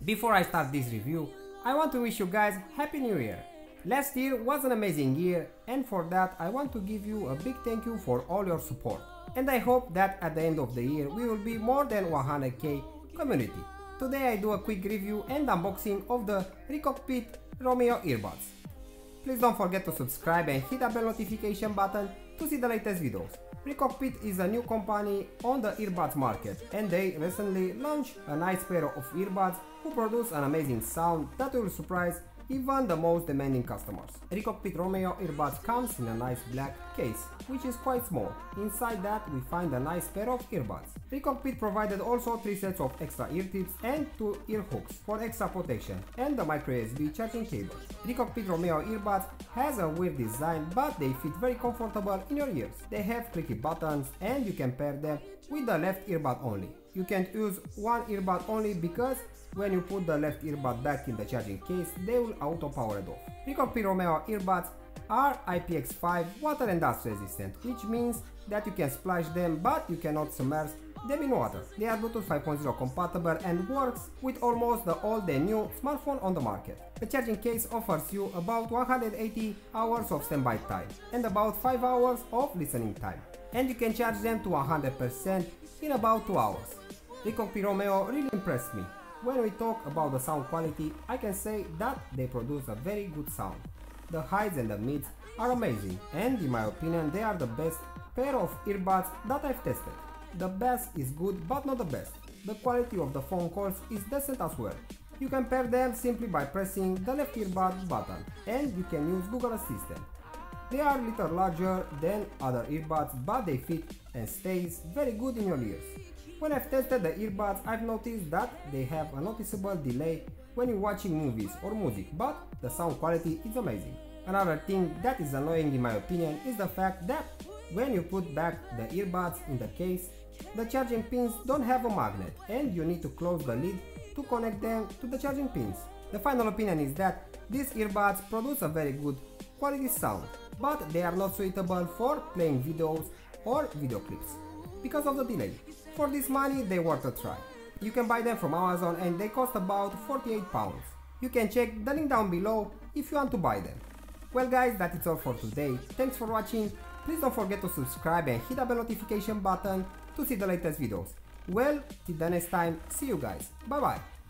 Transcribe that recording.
Before I start this review, I want to wish you guys Happy New Year! Last year was an amazing year, and for that I want to give you a big thank you for all your support. And I hope that at the end of the year we will be more than 100k community. Today I do a quick review and unboxing of the Ricockpit Romeo Earbuds. Please don't forget to subscribe and hit the bell notification button to see the latest videos. Ricockpit is a new company on the earbuds market, and they recently launched a nice pair of earbuds who produce an amazing sound that will surprise even the most demanding customers. Ricockpit Romeo Earbuds comes in a nice black case, which is quite small. Inside that we find a nice pair of earbuds. Ricockpit provided also 3 sets of extra ear tips and 2 ear hooks for extra protection, and the micro USB charging cable. Ricockpit Romeo Earbuds has a weird design, but they fit very comfortable in your ears. They have clicky buttons and you can pair them with the left earbud only. You can't use one earbud only because when you put the left earbud back in the charging case, they will auto power it off. Ricockpit Romeo earbuds are IPX5 water and dust resistant, which means that you can splash them but you cannot submerge them in water. They are Bluetooth 5.0 compatible and works with almost the old and new smartphone on the market. The charging case offers you about 180 hours of standby time and about 5 hours of listening time, and you can charge them to 100% in about 2 hours. Ricockpit Romeo really impressed me. When we talk about the sound quality, I can say that they produce a very good sound. The highs and the mids are amazing, and in my opinion they are the best pair of earbuds that I've tested. The best is good but not the best. The quality of the phone calls is decent as well. You can pair them simply by pressing the left earbud button, and you can use Google Assistant. They are a little larger than other earbuds, but they fit and stays very good in your ears. When I've tested the earbuds, I've noticed that they have a noticeable delay when you're watching movies or music, but the sound quality is amazing. Another thing that is annoying in my opinion is the fact that when you put back the earbuds in the case, the charging pins don't have a magnet and you need to close the lid to connect them to the charging pins. The final opinion is that these earbuds produce a very good quality sound, but they are not suitable for playing videos or video clips because of the delay. For this money they worth a try. You can buy them from Amazon and they cost about £48. You can check the link down below if you want to buy them. Well guys, that is all for today. Thanks for watching. Please don't forget to subscribe and hit the bell notification button to see the latest videos. Well, till the next time, see you guys. Bye bye.